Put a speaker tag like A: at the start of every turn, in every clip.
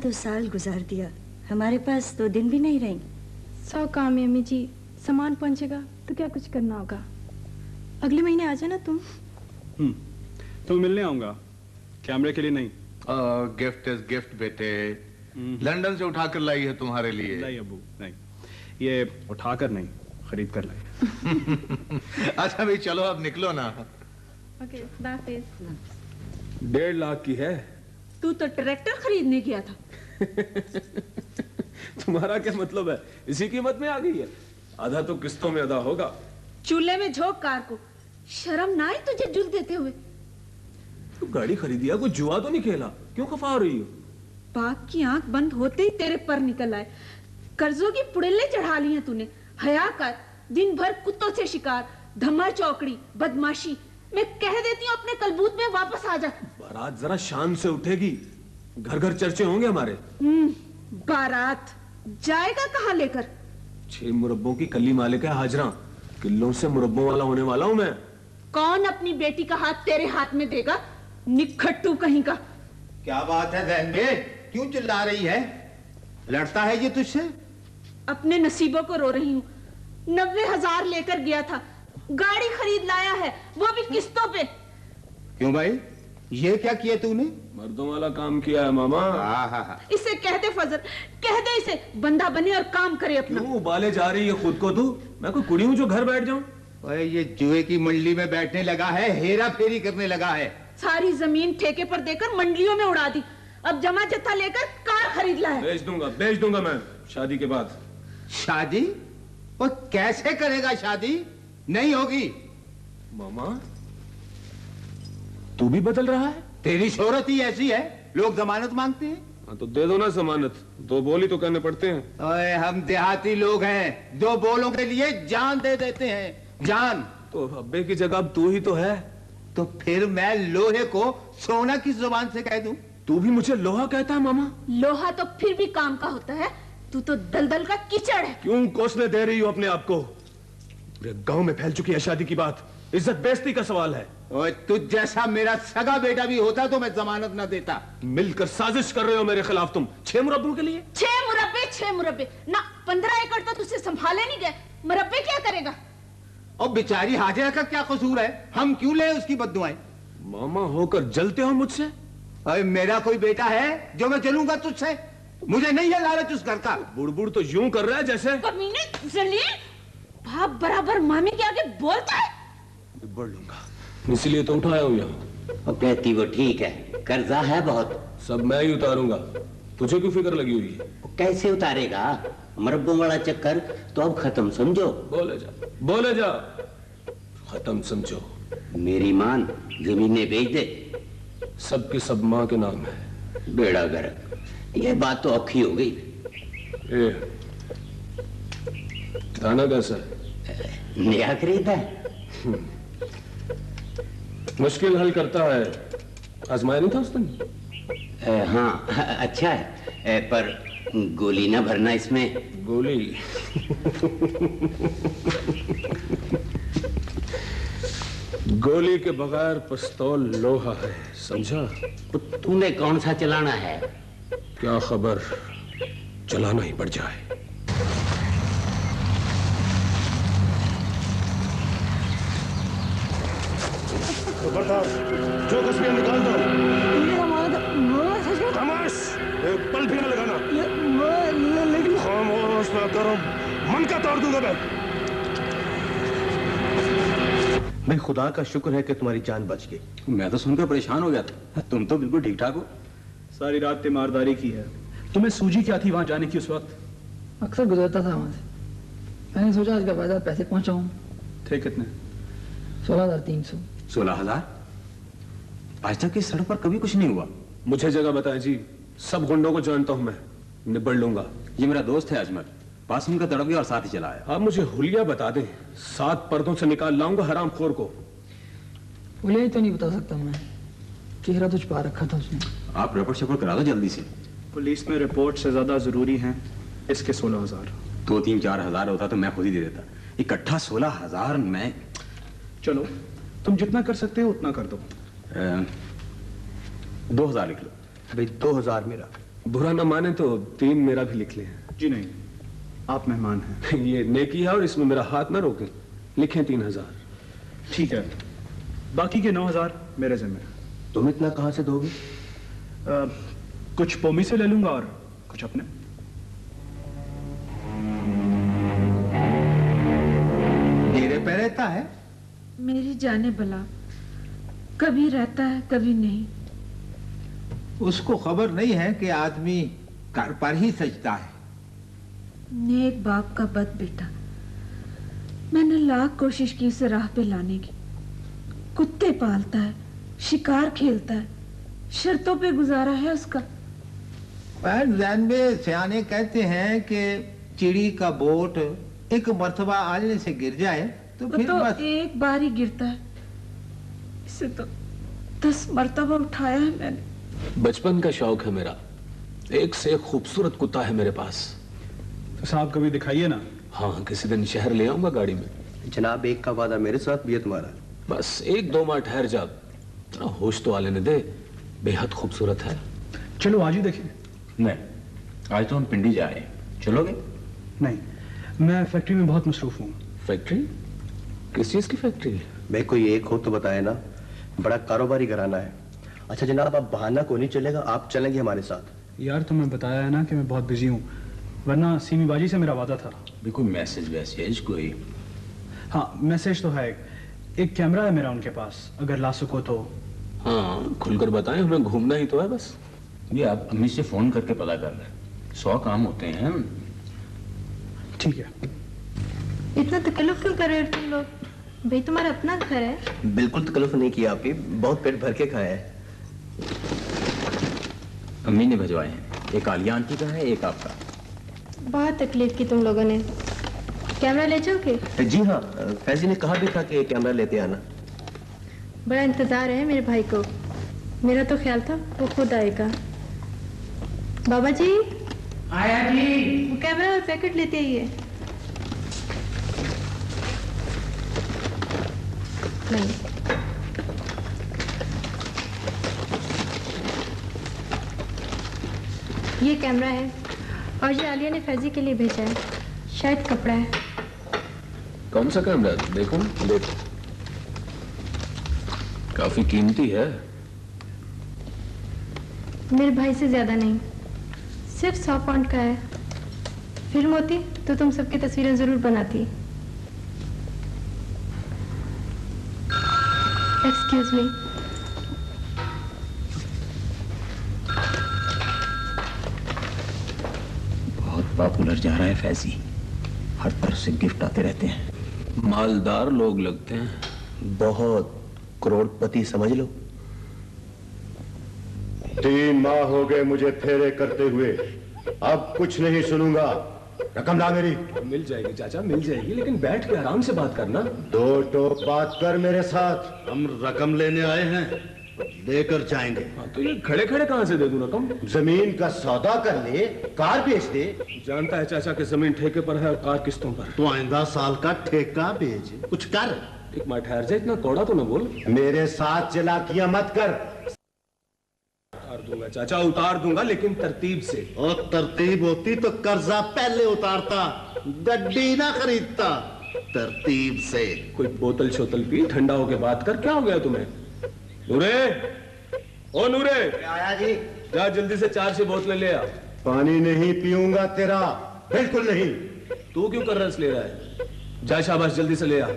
A: 2 साल गुजार दिया, हमारे पास 2 दिन भी नहीं रही।
B: 100 काम है अम्मी जी, सामान पहुंचेगा तो क्या कुछ करना होगा। अगले महीने आ जाना तुम।
C: तो मिलने आऊंगा, कैमरे के लिए नहीं।
D: गिफ्ट इज गिफ्ट बेटे। लंदन से उठाकर लाई है तुम्हारे लिए।
C: नहीं अबू नहीं, ये उठाकर नहीं, खरीद कर लाई।
D: अच्छा भाई चलो अब निकलो ना।
B: Okay, bye.
E: 1.5 लाख की है।
F: तू तो ट्रैक्टर खरीदने गया था।
E: तुम्हारा क्या मतलब है, इसी कीमत में आ गई है। आधा तो किस्तों में अदा होगा।
F: चूल्हे में झोंक कार को, शर्म ना आई तुझे जुल देते हुए।
E: तू गाड़ी खरीदी है, कोई जुआ तो नहीं खेला, क्यों खफा हो रही हो?
F: बाप की आंख बंद होते ही तेरे पर निकल आए। कर्जों की पुड़ेले चढ़ा ली हैं तूने। हया कर, दिन भर कुत्तों से शिकार, धम्मा चौकड़ी, बदमाशी। मैं कह देती हूँ अपने कलबूत में वापस आ जा।
E: बारात जरा शान से उठेगी, घर घर चर्चे होंगे हमारे।
F: बारात जाएगा कहाँ लेकर?
E: 6 मुरब्बों की कली मालिक है हाजरा, किलों से मुरब्बों वाला होने वाला हूं मैं।
F: कौन अपनी बेटी का हाथ तेरे हाथ में देगा, निखट्टू कहीं का।
G: क्या बात है बहन, क्यों चिल्ला रही है? लड़ता है ये तुझसे?
F: अपने नसीबों को रो रही हूँ। 90,000 लेकर गया था, गाड़ी खरीद लाया है, वो भी किस्तों पे।
G: क्यों भाई, ये क्या किया तूने?
E: मर्दों वाला काम किया है मामा।
F: इसे कह दे फजल, कह दे इसे बंदा बने और काम करे अपना।
E: क्यों उबाले जा रही है खुद को तू? मैं कोई कुड़ी हूं जो घर बैठ जाऊं?
G: ओए ये जुए की मंडली में बैठने लगा है, हेरा फेरी करने लगा है।
F: सारी जमीन ठेके पर देकर मंडलियों में उड़ा दी, अब जमा जत्था लेकर कार खरीद ला है।
E: बेच दूंगा मैं शादी के बाद।
G: शादी? वो कैसे करेगा शादी? नहीं होगी।
E: मामा तू भी बदल रहा है।
G: तेरी शोहरत ही ऐसी है, लोग जमानत मांगते हैं।
E: हाँ तो दे दो ना जमानत, 2 बोल ही तो कहने पड़ते हैं।
G: ओए हम देहाती लोग हैं, 2 बोलों के लिए जान दे देते हैं, जान।
E: तो अब्बे की जगह अब तू ही तो है।
G: तो फिर मैं लोहे को सोना की जुबान से कह दूं?
E: तू भी मुझे लोहा कहता है मामा?
F: लोहा तो फिर भी काम का होता है, तू तो दलदल का कीचड़ है।
E: क्यों कोसने दे रही हो अपने आप को? पूरे गांव में फैल चुकी है शादी की बात, इज्जत बेइज्जती का सवाल है।
G: ओए तुझ जैसा मेरा सगा बेटा भी होता तो मैं जमानत ना देता।
E: मिलकर साजिश कर रहे हो मेरे खिलाफ तुम, 6 मुरब्बों के लिए।
F: 6 मुरब्बे ना, 15 एकड़ तो तुझसे संभाले नहीं गए, मुरब्बे क्या करेगा?
G: और बेचारी हाजिरा का क्या कसूर है, हम क्यों ले उसकी बद्दुआएं?
E: मामा होकर जलते हो मुझसे?
G: अरे मेरा कोई बेटा है जो मैं जलूंगा तुझसे? मुझे नहीं है लालच उस घर का।
E: बुड़बुड़ तो यूं कर रहा है जैसे
F: कमीने जलील, बाप बराबर मामी के आगे बोलता है।
E: बढ़ लूंगा, इसलिए तो उठाया हूं यहाँ।
H: और कहती वो ठीक है, कर्जा है बहुत,
E: सब मैं ही उतारूंगा, तुझे क्यों फिक्र लगी हुई है?
H: कैसे उतारेगा? मुरब्बों वाला चक्कर तो अब खत्म समझो।
E: बोले जा, खत्म समझो।
H: मेरी मान जमीनें बेच दे,
E: सबके सब माँ के नाम है,
H: बेड़ा गर्क। ये बात तो औखी हो गई।
E: दाना कैसा है?
H: नया खरीदा है।
E: मुश्किल हल करता है, आजमाया नहीं था उस दिन?
H: हाँ अच्छा है, पर गोली ना भरना इसमें।
E: गोली? गोली के बगैर पिस्तौल लोहा है, समझा?
H: तो तूने कौन सा चलाना है?
E: क्या खबर, चलाना ही पड़ जाए।
I: जो कुछ भी निकाल दो। खामोश, एक पल भी न लगाना। खामोश ना करो, मन का तोड़ दूंगा मैं।
J: भाई खुदा का शुक्र है कि तुम्हारी जान बच गई।
K: मैं तो सुनकर परेशान हो गया था, तुम तो बिल्कुल ठीक ठाक हो।
C: सारी रात तीमारदारी की है। तुम्हें सूझी क्या थी वहां जाने की उस वक्त?
L: अक्सर गुजरता था वहां से, मैंने सोचा आज का बाजार पैसे पहुंचाऊं।
C: थे कितने?
L: 16,300।
K: 16,000? आज तक इस सड़क पर कभी कुछ नहीं हुआ।
E: मुझे जगह बताएं जी, सब गुंडों को जानता हूं मैं, निबड़ लूंगा।
K: ये मेरा दोस्त है अजमल, पास उनका तड़प गया और साथ ही चला आया।
E: आप मुझे हुलिया बता दें, 7 पर्दों से निकाल लाऊंगा हरामखोर को।
L: हुलिया ही तो नहीं बता सकता मैं, चेहरा तो छुपा रखा था उसने।
K: आप रिपोर्ट शिपोर्ट करा दो जल्दी से।
C: पुलिस में रिपोर्ट से ज्यादा जरूरी है इसके 16,000।
K: 2-3-4 हजार होता तो मैं खुद ही दे देता, इकट्ठा 16,000 मैं।
C: चलो तुम जितना कर सकते हो उतना कर दो।
K: 2,000 लिख लो।
J: भाई 2,000 मेरा।
E: बुरा ना माने तो 3 मेरा भी लिख लें।
C: जी नहीं, आप मेहमान हैं।
E: ये नेकी है और इसमें मेरा हाथ ना रोकें। लिखें 3000।
C: ठीक है, बाकी के 9000 मेरे जिम्मे।
J: तुम इतना कहां से दोगे?
C: कुछ पोमी से ले लूंगा और कुछ अपने।
G: डेरे पे रहता है?
F: मेरी जाने भला, कभी रहता है कभी नहीं।
G: उसको खबर नहीं है कि आदमी घर पर ही सजता है।
F: नेक बाप का बद बेटा। मैंने लाख कोशिश की उसे राह पे लाने की। कुत्ते पालता है, शिकार खेलता है, शर्तों पे गुजारा है उसका।
G: पर जैन में सियाने कहते हैं कि चिड़ी का बोट एक मर्तबा आलने से गिर जाए तो फिर
F: तो
G: बस।
F: एक बार ही गिरता है, इसे तो 10 मर्तबा उठाया है मैंने।
E: बचपन का शौक है मेरा। एक से एक खूबसूरत कुत्ता है मेरे पास।
C: तो साहब कभी दिखाइए ना।
E: हाँ, किसी दिन शहर ले आऊंगा गाड़ी में।
J: जनाब, एक का वादा मेरे साथ भी है तुम्हारा।
E: बस 1-2 माह ठहर जा, थोड़ा होश तो आने दे। बेहद खूबसूरत है।
C: चलो आज ही देखिए।
K: नहीं, आज तो हम पिंडी जा रहे हैं, चलोगे?
C: नहीं, मैं फैक्ट्री में बहुत मसरूफ हूँ।
E: फैक्ट्री? किस चीज की फैक्ट्री?
J: मैं कोई एक हो तो बताए ना, बड़ा कारोबारी घराना है। अच्छा जनाब, आप बहाना को नहीं चलेगा, आप चलेंगे हमारे साथ।
C: यार तुम्हें बताया है ना कि मैं बहुत बिजी हूँ, वरना सीमी बाजी से मेरा वादा था।
K: भी कोई मैसेज कोई?
C: हाँ, मैसेज तो है। एक कैमरा है मेरा उनके पास, अगर ला सको तो।
E: हाँ, खुलकर बताएं, हमें घूमना ही तो है बस।
K: ये आप अम्मी से फोन करके पता कर लें, 100 काम होते हैं।
C: ठीक है।
B: इतना तकल्लुफ क्यों कर रहे हो तुम लोग? भाई तुम्हारा अपना घर है।
J: बिल्कुल तकल्लुफ नहीं किया आपकी, बहुत पेट भर के खाया है।
K: अम्मी ने भिजवाए हैं, एक आलिया आंटी का है, एक आपका।
B: बहुत तकलीफ की तुम लोगों ने। कैमरा ले जाओगे?
J: जी हाँ, फैजी ने कहा भी था कि कैमरा लेते आना।
B: बड़ा इंतजार है मेरे भाई को। मेरा तो ख्याल था वो खुद आएगा। बाबा जी।
G: आया जी।
B: वो कैमरा और पैकेट लेते आइए। नहीं, ये कैमरा है और ये आलिया ने फैजी के लिए भेजा है। शायद कपड़ा है।
E: कौन सा कैमरा? देखो देखो, काफी कीमती है।
B: मेरे भाई से ज्यादा नहीं, सिर्फ 100 पाउंड का है। फिल्म होती तो तुम सबकी तस्वीरें जरूर बनाती। Excuse me.
K: बहुत पॉपुलर जा रहा है फैजी, हर तरफ से गिफ्ट आते रहते हैं।
E: मालदार लोग लगते हैं,
J: बहुत करोड़पति समझ लो।
I: 3 माह हो गए मुझे फेरे करते हुए, अब कुछ नहीं सुनूंगा। रकम ला मेरी।
E: मिल जाएगी चाचा, मिल जाएगी, लेकिन बैठ के आराम से बात करना।
I: 2 टोक बात कर मेरे साथ। हम रकम लेने आए हैं, लेकर जाएंगे।
E: तो ये खड़े खड़े कहां से दे दूं रकम?
I: जमीन का सौदा कर ले, कार बेच दे।
E: जानता है चाचा कि जमीन ठेके पर है और कार किस्तों पर।
I: तो आइंदा साल का ठेका बेच, कुछ कर।
E: एक मिनट ठहर जा, इतना कौड़ा तो न बोल।
I: मेरे साथ चलाकियां मत कर।
E: उतार दूंगा चाचा, उतार दूंगा, लेकिन तरतीब से।
I: और तरतीब होती तो कर्जा पहले उतारता, गड्डी ना खरीदता। तरतीब से।
E: कोई बोतल शोतल पी, ठंडा होके बात कर। क्या हो गया तुम्हें? नूरे, ओ नूरे।
I: आया जी।
E: जा जल्दी से 4-6 बोतलें ले आ।
I: पानी नहीं पीऊंगा तेरा, बिल्कुल नहीं।
E: तू क्यों कर रस ले रहा है? जा शाबाश, जल्दी से ले आ।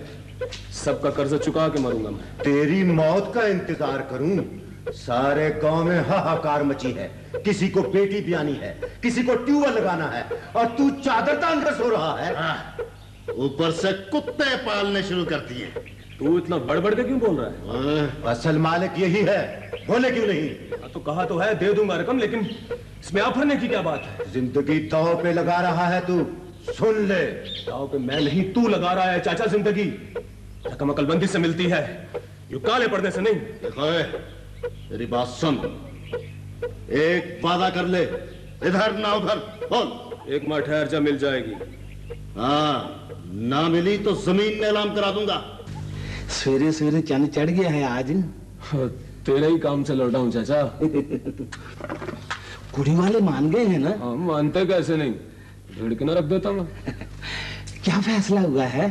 E: सबका कर्ज चुका के मरूंगा मैं।
I: तेरी मौत का इंतजार करूं? सारे गांव में हाहाकार मची है। किसी को बेटी ब्यानी है, किसी को ट्यूबवेल लगाना है, और तू चादर तान कर सो रहा है। ऊपर से कुत्ते पालने शुरू कर दिए।
E: तू इतना बढ़ के क्यों बोल रहा है?
I: असल मालिक यही है, बोले क्यों नहीं?
E: तो कहा तो है दे दूंगा रकम, लेकिन इसमें आफरने की क्या बात है?
I: जिंदगी दांव पे लगा रहा है तू, सुन ले।
E: दांव पे मैं नहीं, तू लगा रहा है चाचा जिंदगी। रकम अकलबंदी से मिलती है, यू काले पर्दे से नहीं।
I: देखो मेरी बात सुन, एक वादा कर ले, इधर ना उधर बोल।
E: एक माह ठहर जा, मिल जाएगी।
I: हाँ, ना मिली तो जमीन नीलाम करा दूंगा।
G: सवेरे सवेरे चंद चढ़ गया है आज।
E: तेरे ही काम से लौटा हूं चाचा।
M: कुड़ी वाले मान गए हैं ना?
E: हाँ, मानते कैसे नहीं, भीड़ के ना रख देता मैं।
M: क्या फैसला हुआ है?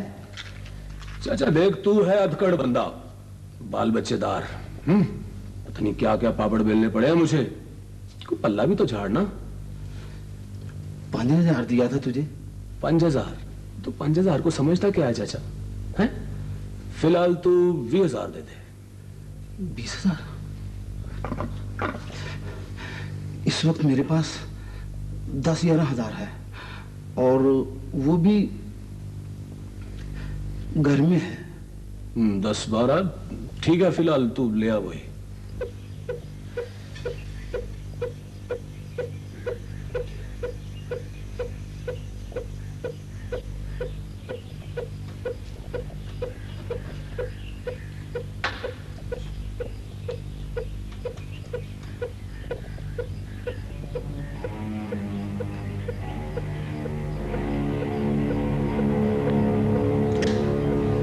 E: चाचा देख, तू है अधकड़ बंदा, बाल बच्चेदार, पता नहीं क्या क्या पापड़ बेलने पड़े हैं मुझे, कोई पल्ला भी तो झाड़ना।
M: 5000 दिया था तुझे।
E: 5000? तो 5000 को समझता क्या है चाचा? हैं? फिलहाल तू 20,000 दे दे।
M: 20,000? इस वक्त मेरे पास 10-11 हजार है, और वो भी घर में है।
E: 10-12 ठीक है, फिलहाल तू ले आ वही।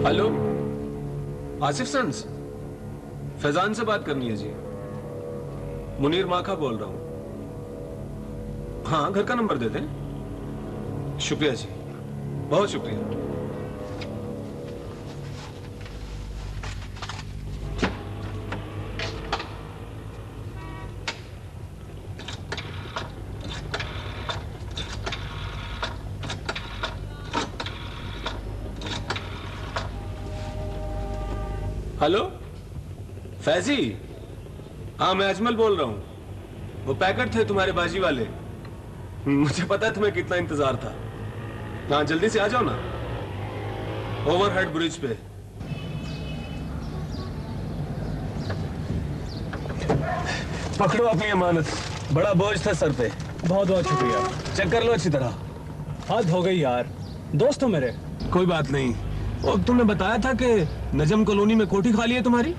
E: हेलो, आसिफ सन्स, फैजान से बात करनी है जी। मुनीर माखा बोल रहा हूं। हाँ, घर का नंबर दे दें। शुक्रिया जी, बहुत शुक्रिया। हेलो फैजी, हाँ मैं अजमल बोल रहा हूँ। वो पैकेट थे तुम्हारे बाजी वाले, मुझे पता है तुम्हें कितना इंतजार था। हाँ जल्दी से आ जाओ ना, ओवरहेड ब्रिज पे। पकड़ो अपनी अमानत, बड़ा बोझ था सर पे।
C: बहुत बहुत शुक्रिया।
E: चेक कर लो अच्छी तरह।
C: हद हो गई यार, दोस्त हो मेरे।
E: कोई बात नहीं। और तुमने बताया था कि नजम कॉलोनी में कोठी खाली है तुम्हारी?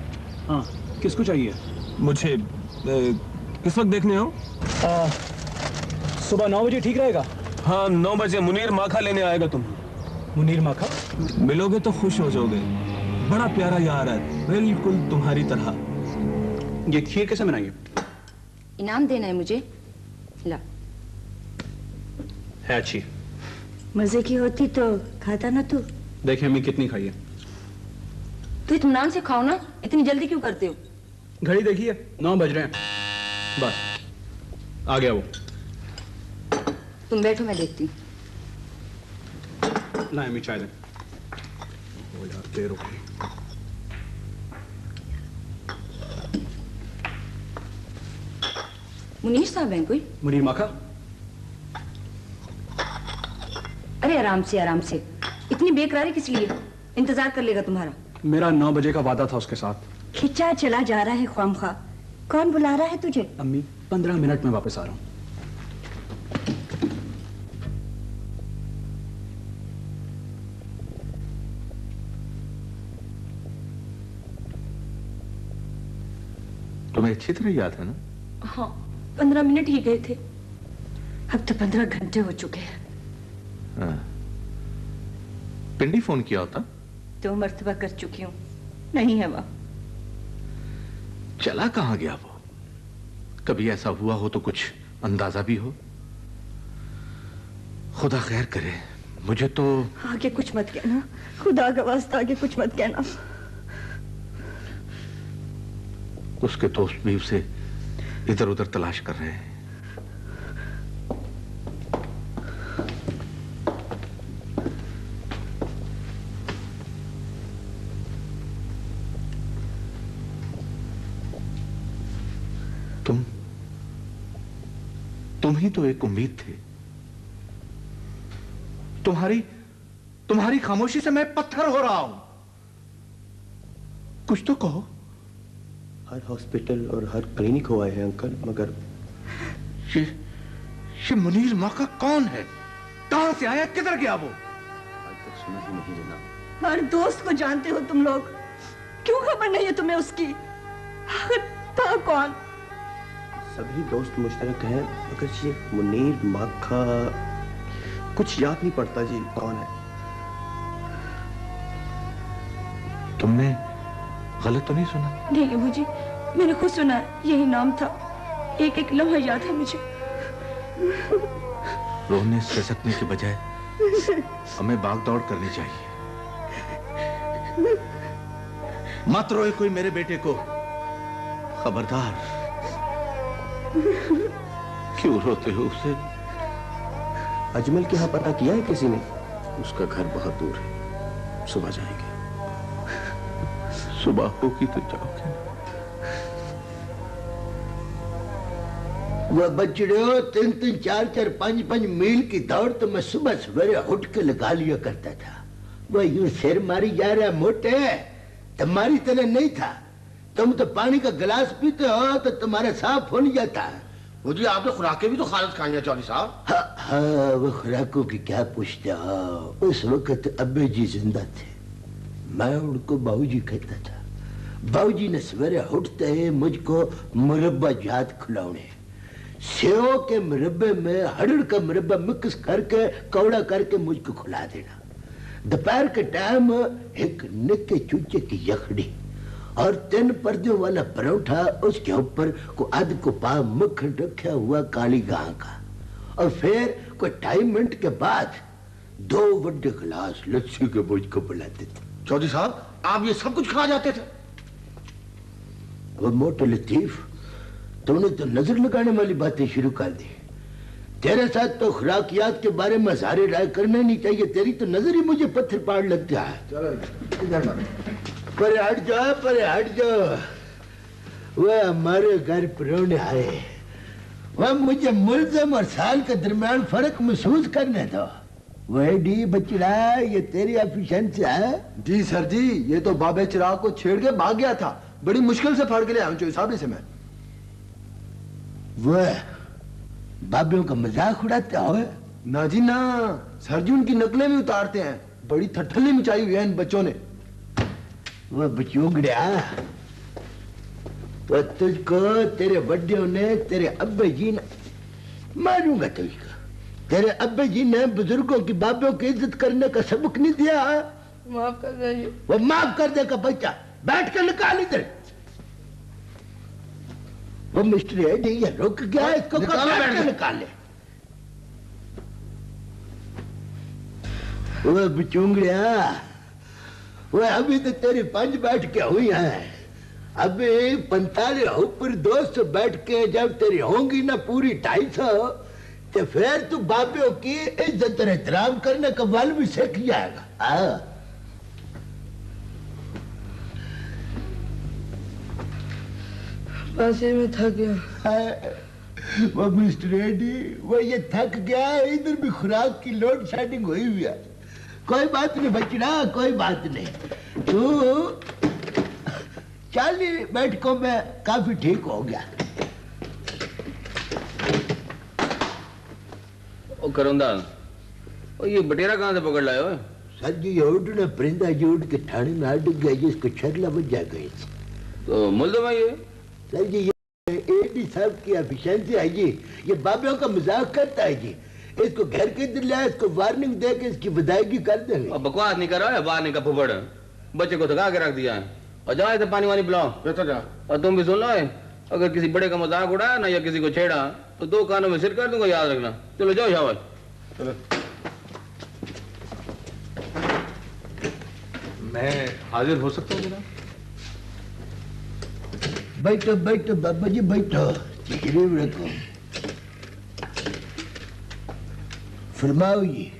C: हाँ, किसको चाहिए?
E: मुझे किस वक्त देखने हो?
C: सुबह 9 बजे ठीक रहेगा?
E: हाँ 9 बजे मुनीर माखा लेने आएगा तुम।
C: मुनीर माखा?
E: मिलोगे तो खुश हो जाओगे, बड़ा प्यारा यार है, बिल्कुल तुम्हारी तरह।
C: ये खीर कैसे बनाइए?
A: इनाम देना है मुझे, ला।
C: है अच्छी।
A: मजे की होती तो खाता ना तू।
C: देखिए अम्मी कितनी खाई है।
A: तो इत्मीनान से खाओ ना, इतनी जल्दी क्यों करते हो?
C: घड़ी देखिए, 9 बज रहे हैं। बस आ गया वो।
A: तुम बैठो, मैं देखती हूँ।
C: ना अम्मी चाय दे। ओ यार देर हो गई।
A: मुनीर साहब हैं कोई?
C: मुनीर माखा?
A: अरे आराम से आराम से, इतनी बेकरारी किस लिए? इंतजार कर लेगा तुम्हारा।
C: मेरा 9 बजे का वादा था उसके साथ।
A: खिंचा चला जा रहा है ख्वामखा। कौन बुला रहा है तुझे?
C: अम्मी 15 मिनट में वापस आ रहा हूँ।
D: तुम्हें अच्छी तरह याद है ना?
A: हाँ, 15 मिनट ही गए थे, अब तो 15 घंटे हो चुके हैं।
D: हाँ। पिंडी फोन किया होता?
A: 2 मर्तबा कर चुकी हूँ, नहीं है वह।
D: चला कहाँ गया वो? कभी ऐसा हुआ हो तो कुछ अंदाजा भी हो? खुदा खैर करे, मुझे तो।
A: आगे कुछ मत कहना, खुदा का वास्ता आगे कुछ मत कहना।
D: उसके दोस्त भी उसे इधर उधर तलाश कर रहे हैं। तुम ही तो एक उम्मीद थे। तुम्हारी खामोशी से मैं पत्थर हो रहा हूं। कुछ तो कहो।
J: हर हॉस्पिटल और हर क्लिनिक हुआ है अंकल, मगर
D: ये मुनीर माखा कौन है? कहां से आया? किधर गया वो?
J: आज तक सुना ही नहीं जनाब।
A: हर दोस्त को जानते हो तुम लोग, क्यों खबर नहीं है तुम्हें उसकी? था कौन?
J: सभी दोस्त मुश्तरक हैं, मगर ये मुनीर माखा कुछ याद नहीं पड़ता जी कौन है।
D: तुमने गलत तो नहीं सुना?
A: नहीं मुझे, मैंने खुद सुना, यही नाम था। एक एक लम्हा याद है मुझे।
D: रोने सिसकने के बजाय हमें भाग दौड़ करनी चाहिए। मत रोए कोई मेरे बेटे को, खबरदार। क्यों रोते हो उसे?
J: अजमल के यहाँ पता किया है किसी ने?
K: उसका घर बहुत दूर है, सुबह जाएंगे।
D: सुबह होगी तो जाओगे।
I: वह बच्चों 3-3, 4-4, 5-5 मील की दौड़ तो मैं सुबह सवेरे उठ के लगा लिया करता था। वह यूं सिर मारी जा रहा मोटे, तुम्हारी तरह नहीं था। तुम तो पानी का गिलास पीते हो तो तुम्हारा साफ हो नहीं जाता।
N: वो जी आपने खुराकें भी तो खारिज खाई हैं चौधरी साहब।
I: हाँ, वो खुराकों की क्या पूछते हो। उस वक्त अब्बे जी जिंदा थे, मैं उनको बाबूजी कहता था। बाबूजी ने सवेरे उठते ही मुझको मुरब्बा जात खिलौने, सेव के मुरब्बे में हड़ड़ का मुरब्बा मिक्स करके कौड़ा करके मुझको खिला देना। दोपहर के टाइम एक निक्के चूचे की यखड़ी और 3 पर्दों वाला परोठा, उसके ऊपर को आध को पाव मक्खन रखा हुआ काली गां का, और फिर कोई 2.5 मिनट के बाद 2 बड़े गिलास लस्सी के मुझको पिलाते थे।
N: चौधरी साहब आप ये सब कुछ खा जाते थे?
I: वो मोटे लतीफ, तूने तो नजर लगाने वाली बातें शुरू कर दी। तेरे साथ तो खुराकियात के बारे में सारे राय करना नहीं चाहिए। तेरी तो नजर ही मुझे पत्थर पाड़ लगता है।
N: चलो इधर
I: पर हट जाओ, पर हट जाओ। वह हमारे घर परौने आए, वह मुझे मुल्ज़म और साल के दरमियान फर्क महसूस करने दो। वह डी बचड़ा, ये तेरी एफिशिएंसी है?
J: जी सर जी, ये तो बाबे चिराग को छेड़ के भाग गया था। बड़ी मुश्किल से फाड़ के ले आया हूं साहब से मैं।
I: वह बाबियों का मजाक उड़ाते हो?
J: ना जी ना, सर जी उनकी नकलें भी उतारते हैं। बड़ी ठठली मचाई हुई है इन बच्चों ने।
I: वह बचूंगड़िया, वह तुझको तेरे बड्डियों ने, तेरे अब्बे जी ने, मारूंगा तुझको। तेरे अब्बे जी ने बुजुर्गों की बाबियों की इज्जत करने का सबक नहीं दिया।
L: माफ कर दीजिए।
I: वो माफ कर देगा बच्चा, बैठ कर निकाल इधर। वो मिस्टर है जी, ये रुक गया, इसको निकाले। वो बिचूंगड़िया, वो अभी तो तेरी 5 बैठ के हुई है, अभी 45 ऊपर 200 बैठ के जब तेरी होंगी ना पूरी 250, तो फिर तू बाबियों की इज्जत और एहतराम करने का बल भी सीख जाएगा।
L: ऐसे में थक गया।
I: वो मिस्टर एडी, वो ये थक गया, इधर भी खुराक की लोड शेडिंग हुई हुई है। कोई बात नहीं बचड़ा, कोई बात नहीं। तू 40 बैठकों में काफी ठीक हो गया।
O: ओ करोंदा, ओ ये बटेरा कहाँ से पकड़ लाए हो?
I: सर जी, ये उड़ना परिंदा जो उड़ के ठाणे में अटक गया, जिसको छरला बच जा गई।
O: तो मुल्ज़िम है ये?
I: सर जी, ये एडी साहब की एफिशिएंसी है जी। ये बाबियों का मजाक करता है जी। इसको घर के अंदर लाया, इसको वार्निंग दे के इसकी विदायगी कर देंगे।
O: अब बकवास नहीं कर रहा है, वार्निंग का फुफड़। बच्चे को थका के रख दिया है। और जाओ इधर पानी वानी पिलाओ।
N: जा।
O: और तुम भी सुन लो, अगर किसी बड़े का मजाक उड़ाया ना या किसी को छेड़ा तो 2 कानों में सिर कर दूंगा, याद रखना। चलो जाओ शाबाश।
N: चलो।
D: मैं हाजिर हो सकता हूँ जनाब?
I: बैठो बैठो बाबा जी, बैठो। तशरीफ रखो। फरमाओ जी।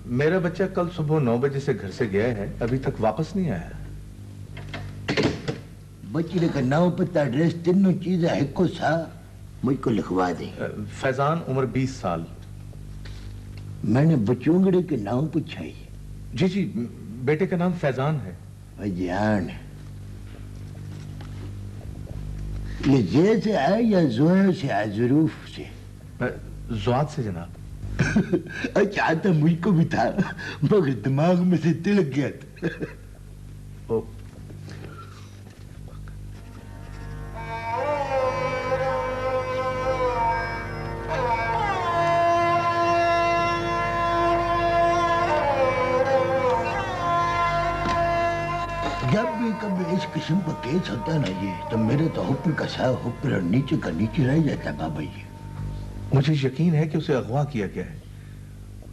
D: मेरा बच्चा कल सुबह 9 बजे से घर से गया है, अभी तक वापस नहीं आया।
I: बच्चे का नाम, पता, एड्रेस, तीनों चीजें है को सा मुझको लिखवा दे।
D: फैजान, उम्र 20 साल।
I: मैंने बचूंगड़े के नाम पूछा है।
D: जी जी, बेटे का नाम फैजान है।
I: फैजान, ये जे से है या जोया से है? जरूफ से?
D: ज़ुआद से जनाब।
I: अच्छा, तो मुझको भी था मगर दिमाग में से तिलक गया था। जब भी कभी इस किस्म का केस होता है ना जी, तो मेरे तो ऊपर का सा ऊपर और नीचे का नीचे रह जाता है बाबा जी।
D: मुझे यकीन है कि उसे अगवा किया गया है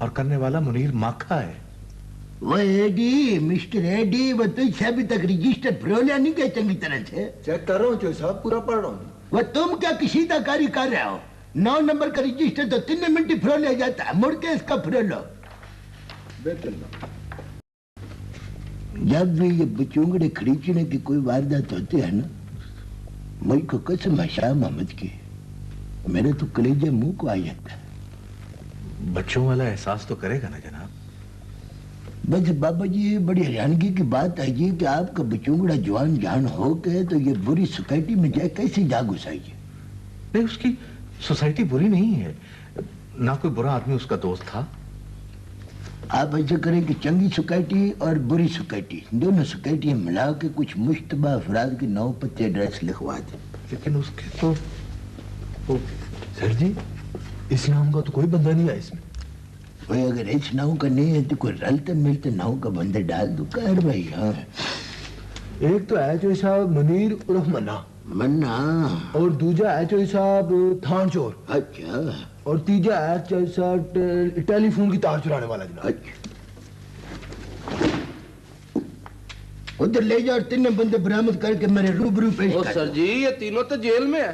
D: और करने वाला मुनीर माखा है।
P: वो एडी, मिस्टर एडी, वो तो अभी तक रजिस्टर फरोलिया नहीं गए चंगी तरह से।
J: चेक कर रहा हूँ चौधरी साहब, पूरा पढ़ रहा हूँ।
P: वो तुम क्या कशीदाकारी कर रहे हो? 9 नंबर का रजिस्टर तो 3 मिनट ही फरोलिया जाता है, मुड़ के इसका फरोलो। जब भी ये बचूंगड़े खरीचने की कोई वारदात होती है ना, मुझको कसम है शाह मोहम्मद की, मेरे तो कलेजे मुंह को आ जाता है।
D: बच्चों वाला एहसास तो करेगा ना जनाब।
P: बस बाबा जी, बड़ी हैरानगी की बात है ये कि आपका बचूंगड़ा जवान जान हो के तो ये बुरी सोसाइटी में जाए कैसे जा घुसाई?
D: नहीं, उसकी सोसाइटी बुरी नहीं है, ना कोई बुरा आदमी उसका दोस्त था।
P: आप ऐसा करें कि चंगी सोसाइटी और बुरी सोसाइटी दोनों सोसाइटी मिला के कुछ मुश्तबा अफराद के 9 पत्ते एड्रेस लिखवा दें।
D: लेकिन उसके तो सर जी, इस नाम का तो कोई बंदा नहीं है इसमें।
P: भाई अगर इस नाव का नहीं है तो कोई रलते मिलते नाव का बंदे डाल दो कर भाई। हाँ,
J: एक तो है चौधरी साहब मुनीर उर्फ मन्ना,
P: और
J: दूजा है चौधरी साहब थान चोर।
P: अच्छा।
J: और तीजा है चौधरी साहब टेलीफोन की तार चुराने वाला जनाब।
P: उधर ले जाओ, 3 बंदे बरामद करके मेरे रूबरू पेश कर।
O: सर जी, ये तीनों तो जेल में है।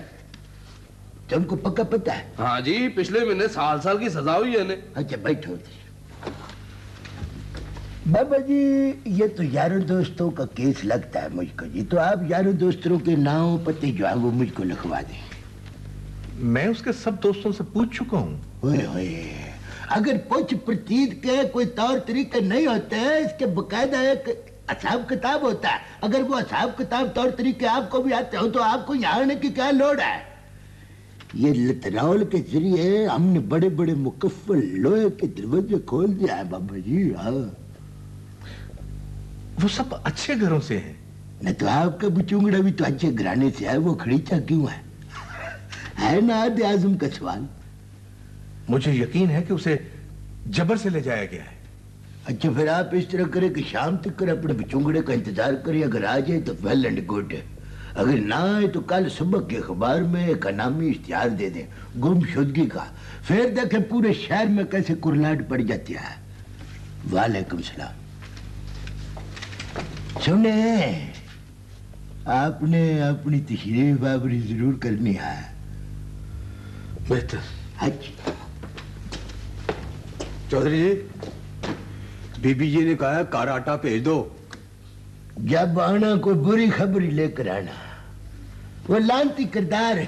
P: तुमको पक्का पता है?
O: हाँ जी, पिछले महीने साल की सजा हुई है।
P: अच्छा बैठो। बाबा जी, ये तो यारों दोस्तों का केस लगता है मुझको जी, तो आप यारों दोस्तों के नाम पते जो है वो मुझको लिखवा दें।
D: मैं उसके सब दोस्तों से पूछ चुका हूँ।
P: अगर पूछ प्रतीत के कोई तौर तरीके नहीं होते हैं, इसके बकायदा एक हिसाब किताब होता है। अगर वो हिसाब किताब तौर तरीके आपको भी आते हो तो आपको यहाँ आने की क्या लोड़ है? ये लतरौल के जरिए हमने बड़े बड़े मुकफ्फल लोहे के दरवाजे खोल दिया है बाबा जी। हाँ,
D: वो सब अच्छे घरों से हैं।
P: न तो आपका बचूंगड़ा भी तो अच्छे घराने से है, वो खड़ीचा क्यों है ना आदे आजम का सवाल।
D: मुझे यकीन है कि उसे जबर से ले जाया गया है।
P: अच्छा, फिर आप इस तरह करें कि शाम तक कर अपने बचूंगड़े का इंतजार करें, अगर आ जाए तो वेल एंड गुड है, अगर ना आए तो कल सुबह के अखबार में एक अनामी इश्तिहार दे दें गुमशुदगी का, फिर देखें पूरे शहर में कैसे कुरलाहट पड़ जाती है। वालेकुम सलाम। सुने, आपने अपनी तशरीफ आवरी जरूर करनी है।
D: बेहतर।
P: अच्छा
J: चौधरी जी, बीबी जी ने कहा कार आटा भेज दो।
P: जब आना कोई बुरी खबरी लेकर आना। वो लानती किरदार है।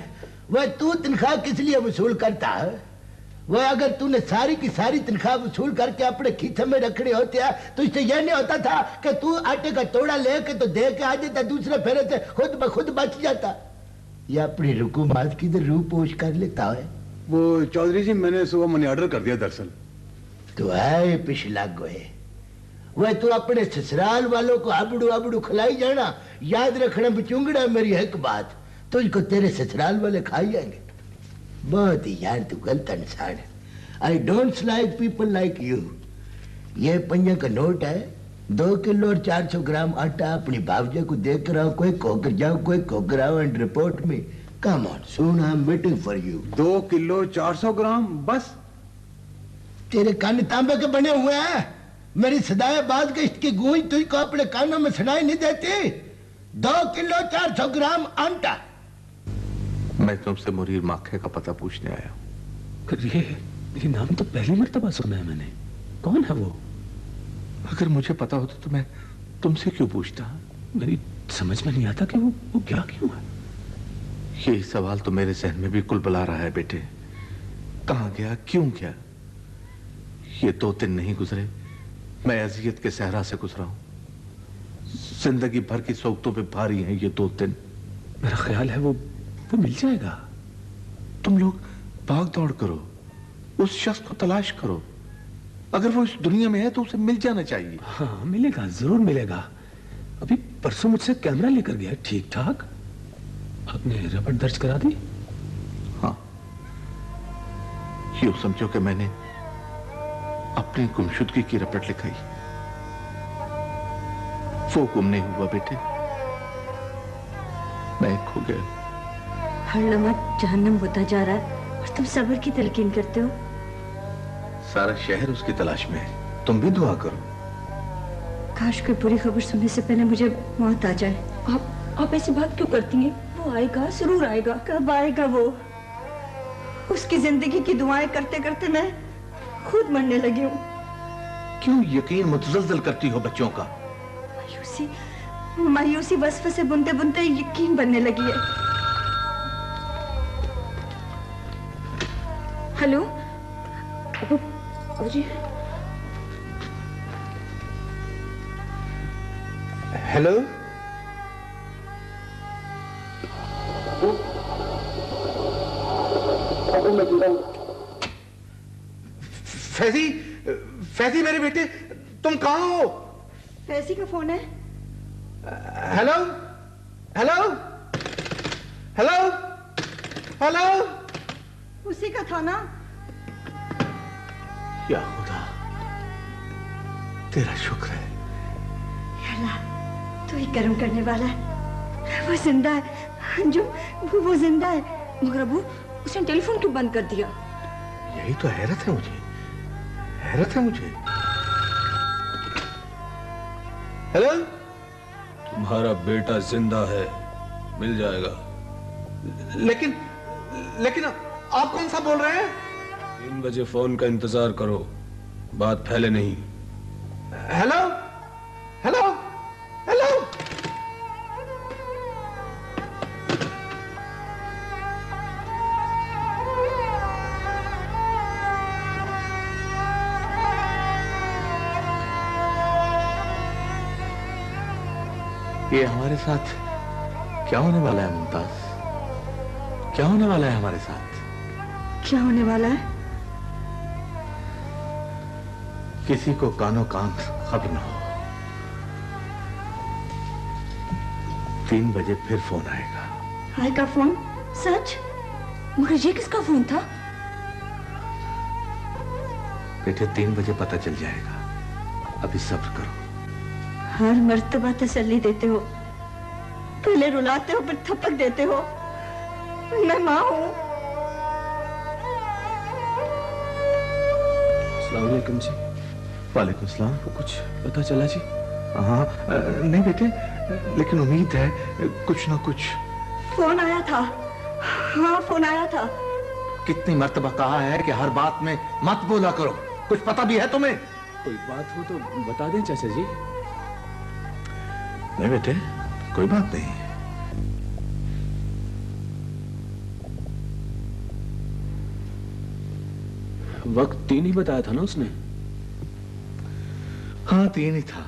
P: वह तू तनख्वाह किस लिए वसूल करता है? वह अगर तूने सारी की सारी तनख्वाह वसूल करके अपने खीसे में रखने होते हैं तो इससे यह नहीं होता था कि तू आटे का तोड़ा लेके तो दे के आ जाता, दूसरे फेरे से खुद ब खुद बच जाता। या अपनी रुकुमात की रूप पोष कर लेता है।
J: वो चौधरी जी, मैंने सुबह मनी ऑर्डर कर दिया दरअसल।
P: तो है पिछला गोए, वह तू अपने ससुराल वालों को आबड़ू आबड़ू खिलाई जाना। याद रखना बचूंगड़ा, मेरी एक बात, तुझको तेरे ससुराल वाले खाई जाएंगे। बहुत ही यार तू गलत इंसान है। I don't like people like you. ये 5 का नोट है, 2 किलो और 400 ग्राम आटा अपनी भावजे को देकर आओ। कोई खोकर जाओ, कोई खोकर आओ एंड रिपोर्ट में। Come on soon, I am waiting for you.
J: 2 kilo 400 ग्राम बस?
P: तेरे कान तांबे के बने हुए हैं। मेरी सदाए बात के इसकी गूंज तुझको अपने कानों में सुनाई नहीं देती। 2 किलो 400 ग्राम आटा।
D: मैं तुमसे मुनीर माखे का पता पूछने आया हूँ।
E: ये नाम तो पहली मर्तबा सुना है मैंने। कौन है वो?
D: अगर मुझे पता होता तो मैं तुमसे क्यों पूछता?
E: मेरी समझ में नहीं आता कि वो क्या क्यों है।
D: ये सवाल तो मेरे जहन में भी कुलबुला रहा है बेटे। कहाँ गया, क्यों गया? ये 2 दिन नहीं गुजरे, मैं अजियत के सहरा से गुजरा हूं। जिंदगी भर की सोगतों पे भारी हैं ये 2 दिन।
E: मेरा ख्याल है वो मिल जाएगा।
D: तुम लोग भाग दौड़ करो, उस शख्स को तलाश करो। अगर वो इस दुनिया में है तो उसे मिल जाना चाहिए।
E: हाँ मिलेगा, जरूर मिलेगा। अभी परसों मुझसे कैमरा लेकर गया, ठीक ठाक। आपने रिपोर्ट दर्ज करा दी?
D: हाँ, यूं समझो कि मैंने अपनी गुमशुदगी की रिपोर्ट लिखाई। वो गुम नहीं हुआ बेटे, मैं खो गया।
A: हर लम्हा जहन्नम होता जा रहा है और तुम सब्र की तलकीन करते हो।
D: सारा शहर उसकी तलाश में है, तुम भी दुआ करो।
A: काश कोई बुरी खबर सुनने से पहले मुझे मौत आ जाए। आप ऐसी बात क्यों करती हैं? वो आएगा, जरूर आएगा। कब आएगा वो? उसकी जिंदगी की दुआएं करते करते मैं खुद मरने लगी हूँ।
D: क्यों यकीन मुतज़लज़ल करती हो बच्चों का?
A: मायूसी वस्फ़ से बुनते बुनते यकीन बनने लगी है। हेलो जी।
G: हेलो फैजी, फैजी मेरे बेटे, तुम कहाँ हो?
A: फैजी का फोन है।
G: Hello hello hello hello.
A: उसी का था ना?
D: या खुदा, तेरा शुक्र है।
A: या अल्लाह, तू ही कर्म करने वाला है। वो जिंदा है अंजुम, वो जिंदा है। मगर अबू, उसने टेलीफोन क्यों बंद कर दिया?
D: यही तो हैरत है मुझे, हैरत है मुझे।
E: हेलो, तुम्हारा बेटा जिंदा है, मिल जाएगा।
G: लेकिन आप कौन सा बोल रहे हैं?
E: 3 बजे फोन का इंतजार करो, बात फैले नहीं।
G: Hello hello hello.
D: ये हमारे साथ क्या होने वाला है मुमताज? क्या होने वाला है हमारे साथ?
A: क्या होने वाला है?
D: किसी को कानो कान खबर न हो। 3 बजे फिर फोन आएगा।
A: आएगा फोन? सच? मगर ये किसका फोन था?
D: बेटे 3 बजे पता चल जाएगा, अभी सब्र करो।
A: हर मर्तबा तसल्ली देते हो, पहले रुलाते हो फिर थपक देते हो। मैं माँ हूँ।
E: अस्सलाम वालेकुम जी।
D: वालेकुम सलाम।
E: कुछ पता चला जी?
D: हाँ, नहीं बेटे, लेकिन उम्मीद है कुछ ना कुछ।
A: फोन आया था। हाँ, फोन आया था।
D: कितनी मर्तबा कहा है कि हर बात में मत बोला करो। कुछ पता भी है तुम्हें?
E: कोई बात हो तो बता दें चाचा जी।
D: नहीं बेटे, कोई बात नहीं।
E: वक्त 3 ही बताया था ना उसने?
D: हाँ, 3 ही था।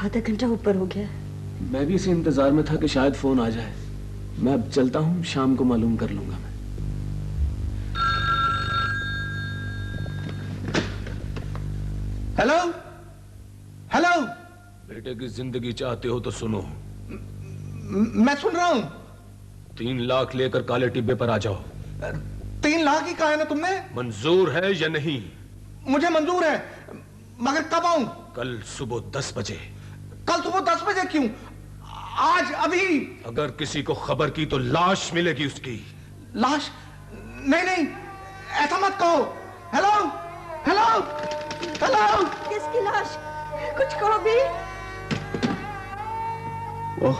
A: आधा घंटा ऊपर हो गया।
E: मैं भी इसी इंतजार में था कि शायद फोन आ जाए। मैं अब चलता हूँ, शाम को मालूम कर लूंगा मैं।
G: Hello hello.
E: बेटे की जिंदगी चाहते हो तो सुनो।
G: मैं सुन रहा हूं।
E: 3 लाख लेकर काले टिब्बे पर आ जाओ।
G: 3 लाख ही कहा है ना तुमने?
E: मंजूर है या नहीं?
G: मुझे मंजूर है, मगर कब आऊं?
E: कल सुबह 10 बजे।
G: कल सुबह 10 बजे क्यों? आज, अभी।
E: अगर किसी को खबर की तो लाश मिलेगी उसकी।
G: लाश? नहीं नहीं, ऐसा मत कहो। Hello hello hello.
A: किसकी लाश? कुछ कहो भी।
D: वो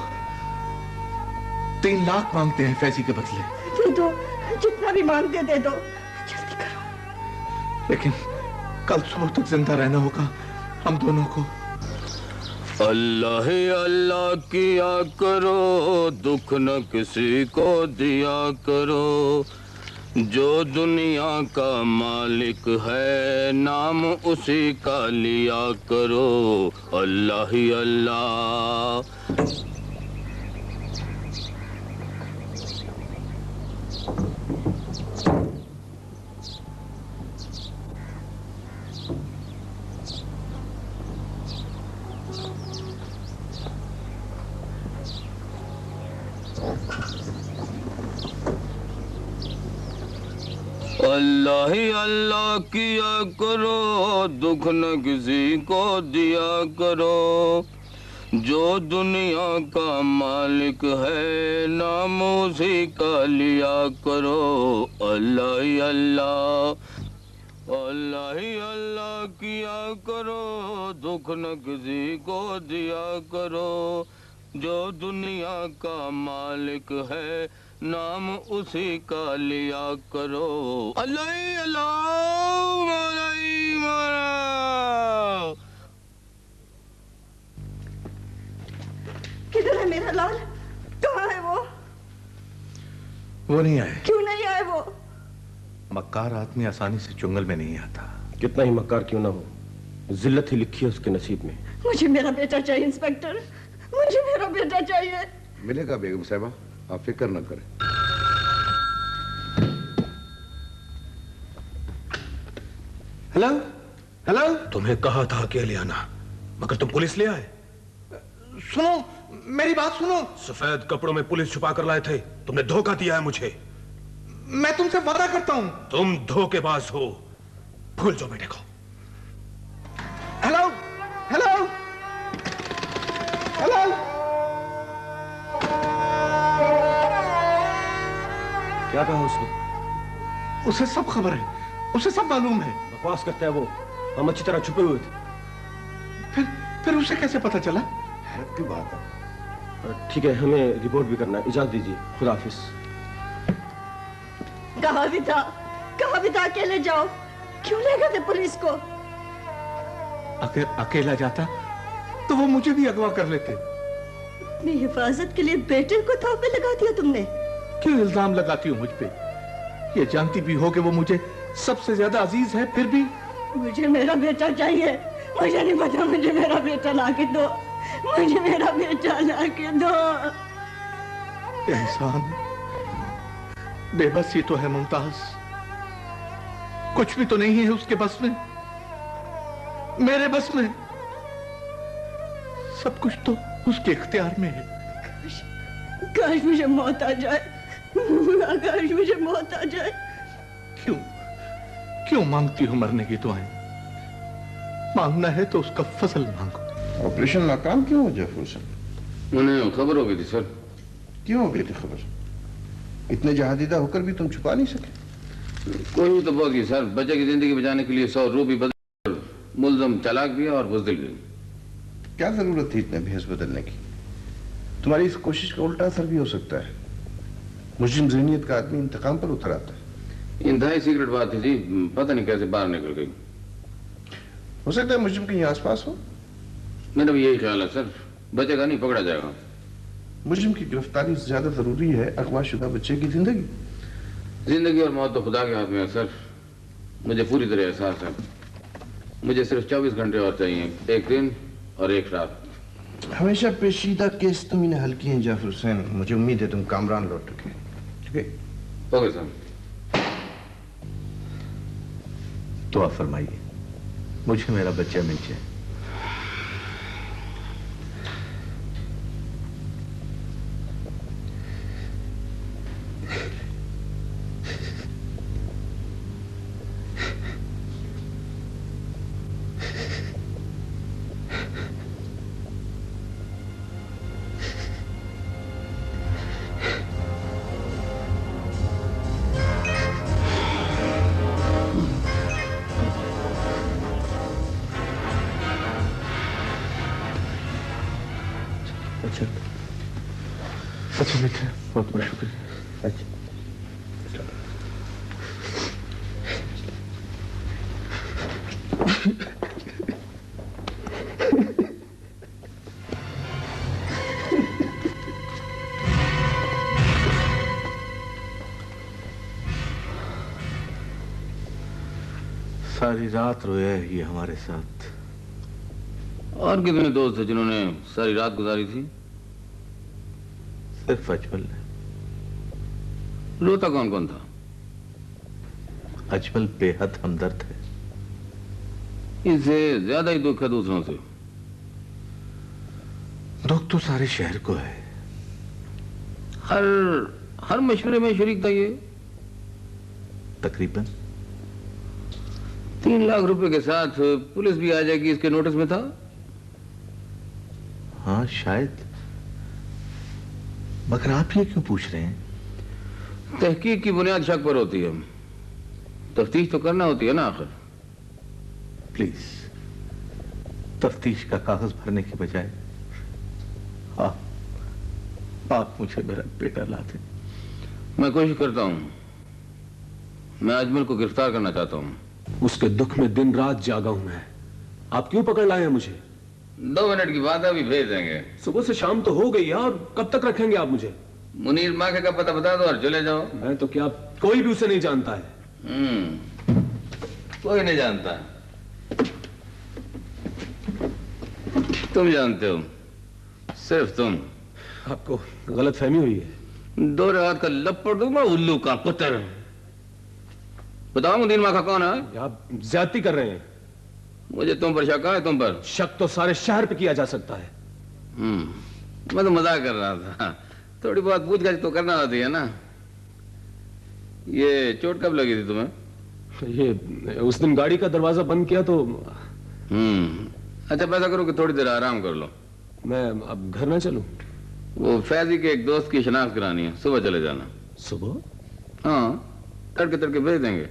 D: 3 लाख मांगते हैं फैजी के बदले।
A: दे दो, जितना भी मांगते दे दो, जल्दी करो।
D: लेकिन कल सुबह तक जिंदा रहना होगा हम दोनों को।
O: अल्लाह अल्लाह किया करो, दुख न किसी को दिया करो। जो दुनिया का मालिक है, नाम उसी का लिया करो। अल्लाह ही अल्लाह। अल्लाह ही अल्लाह किया करो, दुख न किसी को दिया करो। जो दुनिया का मालिक है, नाम उसी का लिया करो। अल्लाह ही अल्लाह, अल्लाह ही अल्लाह किया करो, दुख न किसी को दिया करो। जो दुनिया का मालिक है, नाम उसी का लिया करो। अल्लाह ही अल्लाह, मौला ही मौला।
A: किधर है मेरा लाल? कहाँ है वो?
D: वो नहीं आए।
A: क्यों नहीं आए वो?
D: मक्कार आदमी आसानी से चुंगल में नहीं आता।
J: कितना ही मक्कार क्यों ना हो, जिल्लत ही लिखी है उसके नसीब में।
A: मुझे मेरा बेटा चाहिए इंस्पेक्टर, मुझे मेरा बेटा चाहिए।
Q: मिलेगा बेगम साहबा, आप फिक्र न करें।
J: Hello hello.
C: तुम्हें कहा था अकेले आना, मगर तुम पुलिस ले आए।
D: सुनो, मेरी बात सुनो।
C: सफेद कपड़ों में पुलिस छुपा कर लाए थे, तुमने धोखा दिया है मुझे।
D: मैं तुमसे वादा करता हूं।
C: तुम धोखेबाज हो, भूल जाओ बेटे को।
D: Hello hello hello.
J: क्या कहा उसने?
D: उसे सब खबर है, उसे सब मालूम है।
J: बकवास करता है वो, हम अच्छी तरह छुपे हुए थे।
D: फिर उसे कैसे पता चला?
Q: हैरत की बात है।
J: ठीक है, हमें रिपोर्ट भी करना है, इजाजत दीजिए। खुदा हाफिज।
A: कहा भी था अकेले जाओ, क्यों ले गए थे पुलिस को?
D: अगर अकेला जाता तो वो मुझे भी अगवा कर लेते।
A: अपनी हिफाजत के लिए बेटे को थाव पे लगा दिया तुमने।
D: क्यों इल्जाम लगाती हो मुझ पे? ये जानती भी हो कि वो मुझे सबसे ज्यादा अजीज है, फिर भी।
A: मुझे मेरा बेटा चाहिए। मुझे नहीं पता, मुझे मेरा बेटा ला के दो, मुझे मेरा बेटा ला के दो।
D: इंसान बेबस ही तो है मुमताज, कुछ भी तो नहीं है उसके बस में, मेरे बस में। सब कुछ तो उसके इख्तियार में है।
A: काश मुझे मौत आ जाए, काश मुझे मौत आ जाए।
D: क्यों क्यों मांगती हो मरने की दुआएं? मांगना है तो उसका फजल मांगो।
Q: ऑपरेशन नाकाम क्यों हो जफर साहब?
O: उन्हें खबर हो गई थी सर।
Q: क्यों हो गई थी खबर? इतने जहादीदा होकर भी तुम छुपा नहीं सके?
O: कोई तो बहुत ही सर, बच्चे की जिंदगी बचाने के लिए 100 रूह भी बदल, मुल्जम चालाक भी और बुज़दिल भी।
Q: क्या जरूरत थी इतने भेस बदलने की? तुम्हारी इस कोशिश का उल्टा असर भी हो सकता है। मुस्लिम ज़हनियत का आदमी इंतकाम पर उतर आता है।
O: इंतहाई सीक्रेट बात थी जी, पता नहीं कैसे बाहर निकल गई।
Q: हो सकता है मुस्लिम कहीं आसपास हो।
O: मेरा भी यही ख्याल है सर, बच्चे का नहीं पकड़ा जाएगा।
Q: मुस्लिम की गिरफ्तारी ज्यादा जरूरी है अगवाशुदा बच्चे की जिंदगी।
O: जिंदगी और मौत तो खुदा के हाथ में है सर, मुझे पूरी तरह एहसास है। मुझे सिर्फ 24 घंटे और चाहिए, एक दिन और एक रात।
Q: हमेशा पेचीदा केस तुम इन्हें हल किए जाफर हुसैन। मुझे उम्मीद है तुम कामरान लौट चुके। ठीक है?
O: Okay sir.
D: दुआ फरमाइए, मुझे मेरा बच्चा मिल जाए। अच्छा बेटा, बहुत बहुत शुक्रिया। अच्छा सारी रात रोया है ये हमारे साथ।
O: और कितने दोस्त थे जिन्होंने सारी रात गुजारी थी?
D: सिर्फ अजमल ने।
O: रोता कौन कौन था?
D: अजमल बेहद हमदर्द है।
O: इससे ज्यादा ही दुख है दूसरों से।
D: दुख तो सारे शहर को है।
O: हर मशवरे में शरीक था ये।
D: तकरीबन
O: 3 लाख रुपए के साथ पुलिस भी आ जाएगी इसके नोटिस में था।
D: हाँ शायद, मगर आप ये क्यों पूछ रहे हैं?
O: तहकीक की बुनियाद शक पर होती है, तफ्तीश तो करना होती है ना आखिर।
D: प्लीज तफ्तीश का कागज भरने की बजाय आप मुझे मेरा बेटा ला दें।
O: मैं कोशिश करता हूं, मैं अजमल को गिरफ्तार करना चाहता हूं।
E: उसके दुख में दिन रात जागा हूं मैं। आप क्यों पकड़ लाए हैं मुझे?
O: 2 मिनट की बात अभी भेज देंगे।
E: सुबह से शाम तो हो गई है, और कब तक रखेंगे आप मुझे?
O: मुनीर माखे का पता बता दो और चले जाओ।
E: मैं तो क्या, कोई भी उसे नहीं जानता है।
O: कोई नहीं जानता, तुम जानते हो, सिर्फ तुम।
E: आपको गलत फहमी हुई है।
O: 2 रात का लपड़ दूंगा, उल्लू का पुत्र। बताओ मुनीर माखा कौन है?
E: आप ज्यादती कर रहे हैं।
O: मुझे तुम पर शक है। तुम पर
E: शक तो सारे शहर पे किया जा सकता है।
O: मैं तो मजाक कर रहा था, थोड़ी बहुत पूछताछ तो करना होती है ना। ये चोट कब लगी थी तुम्हें?
E: ये उस दिन गाड़ी का दरवाजा बंद किया तो।
O: अच्छा पैसा करो कि थोड़ी देर आराम कर लो।
E: मैं अब घर ना चलूं?
O: वो फैजी के एक दोस्त की शनाख्त करानी है, सुबह चले जाना।
E: सुबह?
O: हाँ, तड़के तड़के भेज देंगे।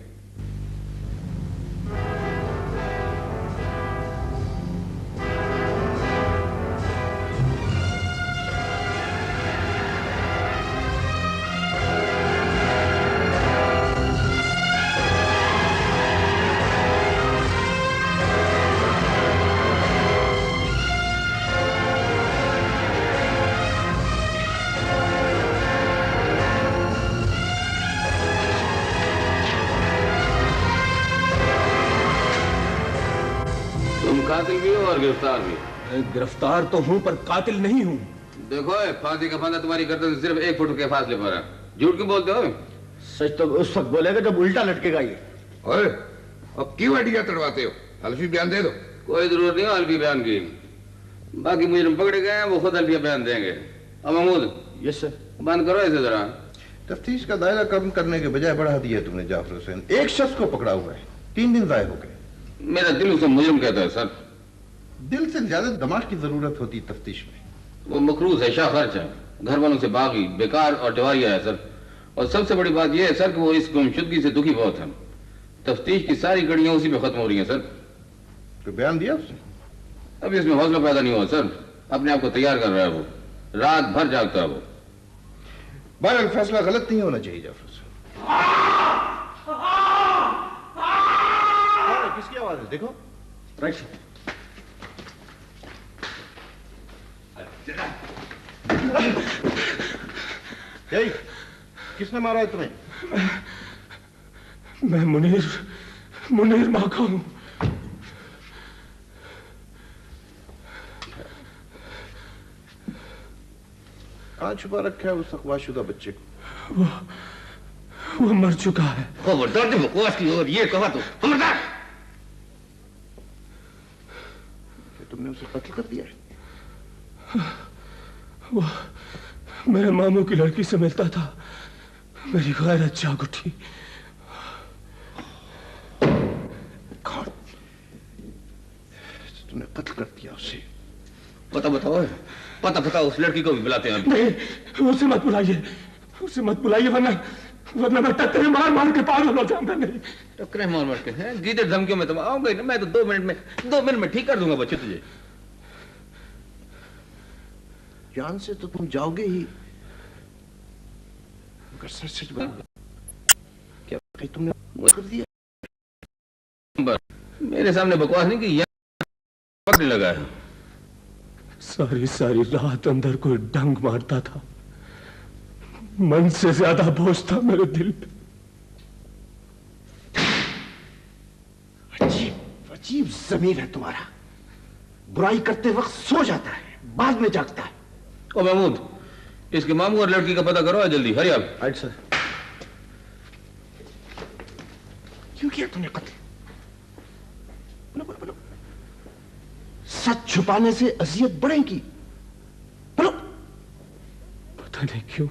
O: कातिल भी हो और गिरफ्तार भी।
E: गिरफ्तार तो हूं पर कातिल नहीं हूं।
O: देखो फांसी का फंदा तुम्हारी करते सिर्फ 1 फुट के फासले पर है। झूठ क्यों बोलते हो?
N: सच तो उस वक्त बोलेगा जब उल्टा लटकेगा ये।
Q: ओए, अब क्यों अडिया तड़वाते हो? हल्फी बयान दे दो।
O: कोई जरूरत नहीं हल्फी बयान की, बाकी मुजरिम पकड़े गए हैं, वो खुद हल्फिया बयान देंगे। अब महमूद,
Q: यस सर,
O: बंद करो इसे जरा।
Q: तफ्तीश का दायरा कम करने के बजाय बढ़ा दिया तुमने जाफर हुसैन। एक शख्स को पकड़ा हुआ है, 3 दिन जाए हो गए।
O: मेरा दिल उसे मुजरिम कहता है सर।
Q: दिल से ज्यादा दिमाग की जरूरत होती तफ्तीश में।
O: वो मकरूज है, शाह खर्च है, घर वालों से बागी, बेकार और जवारिया है सर। और सबसे बड़ी बात यह है सर कि वो इस गुमशुदगी से दुखी बहुत है। तफ्तीश की सारी कड़ियां उसी पे खत्म हो रही हैं सर।
Q: तो बयान दिया उसने?
O: अभी इसमें हौसला पैदा नहीं हुआ सर, अपने आप को तैयार कर रहा है वो, रात भर जागता है वो।
Q: बहरहाल फैसला गलत नहीं होना चाहिए जाफर साहब। किसकी आवाज है? देखो। यही किसने मारा है तुम्हें?
E: मैं मुनीर माखा हूं।
Q: कहां छुपा रखा है उस अगवाशुदा बच्चे को?
E: वो मर चुका है।
N: खबरदार बकवास की और ये कहा तो खबरदार।
Q: तुमने उसे कत्ल कर दिया है?
E: वो मेरे मामू की लड़की से मिलता था, मेरी गैरत जाग उठी।
Q: तुमने कत्ल कर दिया उसे?
O: पता बताओ, पता बताओ, उस लड़की को भी बुलाते हैं।
E: नहीं, उसे मत बुलाइए, वरना मैं टक्करे मार के पागल हो जाऊंगा। नहीं,
O: टक्करे मार के हैं, गीदड़ धमकियों में तुम आओगे ना, मैं तो 2 मिनट में ठीक कर दूंगा बच्चे तुझे।
Q: जान से तो तुम जाओगे ही, मगर सच क्या तुमने कर दिया?
O: मेरे सामने बकवास नहीं की, पकड़ने लगा है।
E: सारी रात अंदर कोई डंग मारता था, मन से ज्यादा बोझ था मेरे दिल पे।
N: अजीब जमीर है तुम्हारा, बुराई करते वक्त सो जाता है, बाद में जागता है।
O: ओ महमूद, इसके मामू और लड़की का पता करो जल्दी, हरी आप।
N: Right sir. क्यों किया तुमने कत्ल? बोलो। सच छुपाने से अजियत बढ़ेगी। बोलो।
E: पता नहीं क्यों।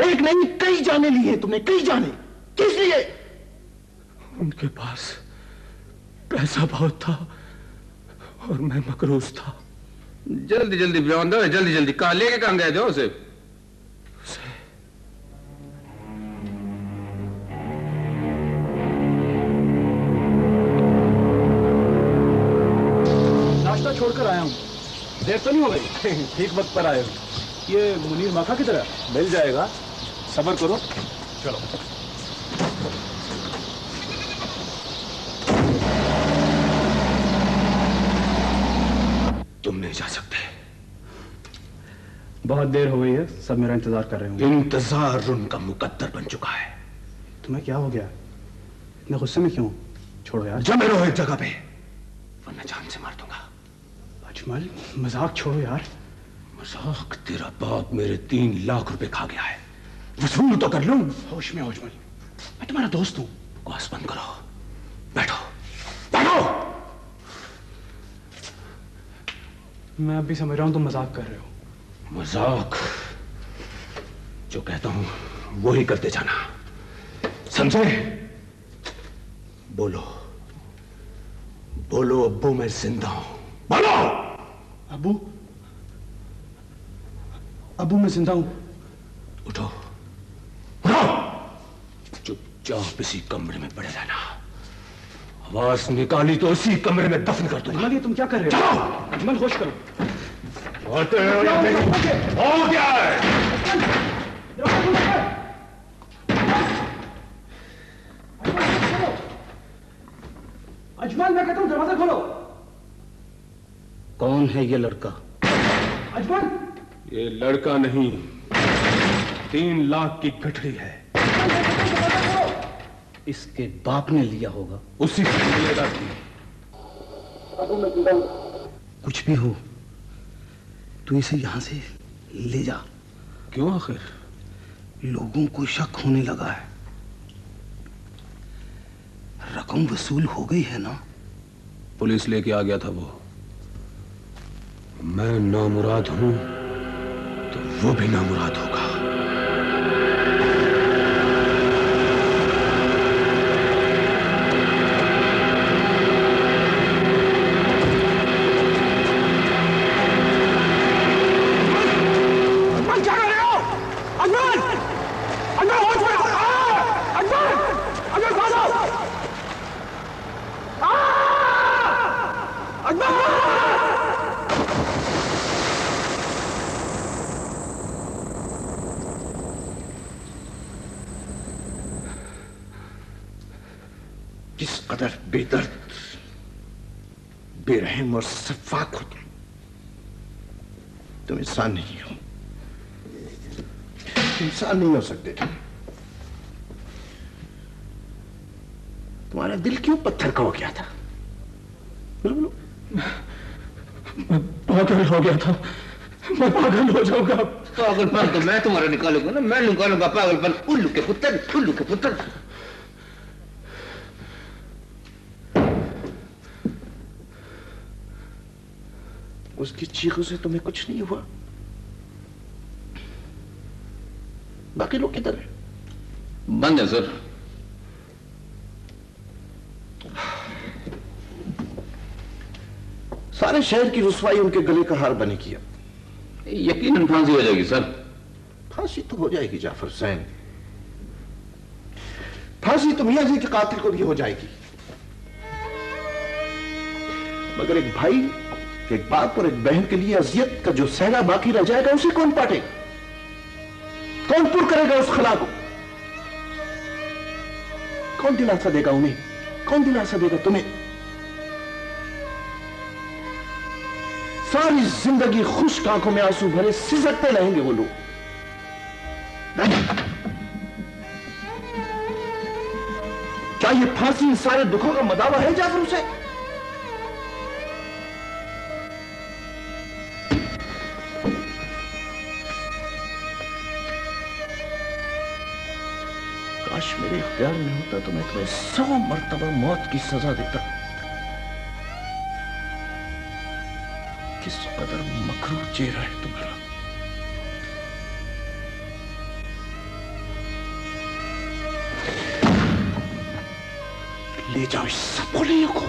N: एक नहीं, कई जाने लिए तुमने, कई जाने। किस लिए?
E: उनके पास पैसा बहुत था और मैं मकरूज था।
O: जल्दी बयान दो, जल्दी। कहां लेके कहां गए थे उसे?
C: आया हूँ। देर तो नहीं हो गई?
E: ठीक वक्त पर आए हो।
C: ये मुनीर माखा की तरह
E: मिल जाएगा, सब्र करो।
C: चलो।
E: तुम नहीं जा सकते।
C: बहुत देर हो गई है, सब मेरा इंतजार कर रहे होंगे।
E: इंतजार उनका मुकद्दर बन चुका है।
C: तुम्हें क्या हो गया? इतने गुस्से में क्यों? छोड़ो यार।
E: जमे रहो एक जगह पे, वरना जान से मार दूंगा।
C: अजमल, मजाक छोड़ो यार।
E: मजाक? तेरा बाप मेरे 3 लाख रुपए खा गया है, वसूल तो कर लूं।
C: होश में हो अजमल, मैं तुम्हारा दोस्त हूं।
E: बकवास बंद करो, बैठो बैठो।
C: मैं अभी समझ रहा हूं तुम मजाक कर रहे हो।
E: मजाक? जो कहता हूं वो ही करते जाना, समझे? बोलो बोलो, अब्बू मैं जिंदा हूं, बोलो।
C: अब्बू, अब्बू मैं जिंदा हूं।
E: उठो उठो, चुपचाप इसी कमरे में पड़े रहना। आवाज निकाली तो इसी कमरे में दफन कर दूंगा।
C: ये तुम क्या कर रहे हो? अजमल, होश करो।
E: हो क्या है?
C: अजमल, मैं कहता हूं दरवाजा खोलो।
N: कौन है ये लड़का?
C: अजमल,
E: ये लड़का नहीं, 3 लाख की गठरी है।
N: इसके बाप ने लिया होगा।
E: उसी से मिलेगा।
M: कुछ भी हो, तू इसे यहां से ले जा।
E: क्यों? आखिर
M: लोगों को शक होने लगा है। रकम वसूल हो गई है ना?
E: पुलिस लेके आ गया था वो। मैं नामुराद हूं तो वो भी नामुराद होगा।
N: किस कदर बेदर्द, बेरहम और सफाक हो तुम इंसान नहीं हो, इंसान नहीं हो सकते तुम। तुम्हारा दिल क्यों पत्थर का हो गया था? बोलो बोलो।
C: मैं पागल हो गया था, मैं पागल हो जाऊंगा।
H: पागलपन तो मैं तुम्हारा निकालूंगा ना, मैं निकालूंगा पागलपन। उल्लू के पुत्र, उल्लू के पुत्र।
N: उसकी चीखों से तुम्हें कुछ नहीं हुआ? बाकी लोग किधर है?
H: बंद है सर।
N: सारे शहर की रुसवाई उनके गले का हार बने किया।
H: यकीनन फांसी हो जाएगी सर।
N: फांसी तो हो जाएगी जाफर हुसैन, फांसी तो मियां जी के कातिल को भी हो जाएगी, मगर एक भाई, एक बाप और एक बहन के लिए अजियत का जो सहना बाकी रह जाएगा उसे कौन पाटेगा? कौन पुर करेगा उस खला को? कौन दिलासा देगा उन्हें? कौन दिलासा देगा तुम्हें? सारी जिंदगी खुश्क आंखों में आंसू भरे सिसकते रहेंगे वो लोग। क्या ये फांसी इन सारे दुखों का मदावा है जाफर हुसैन? काश मेरे इख्तियार में होता तो मैं तुम्हें 100 मर्तबा मौत की सजा देता। किस कदर मकरूर चेहरा है तुम्हारा। ले जाओ इस सब को,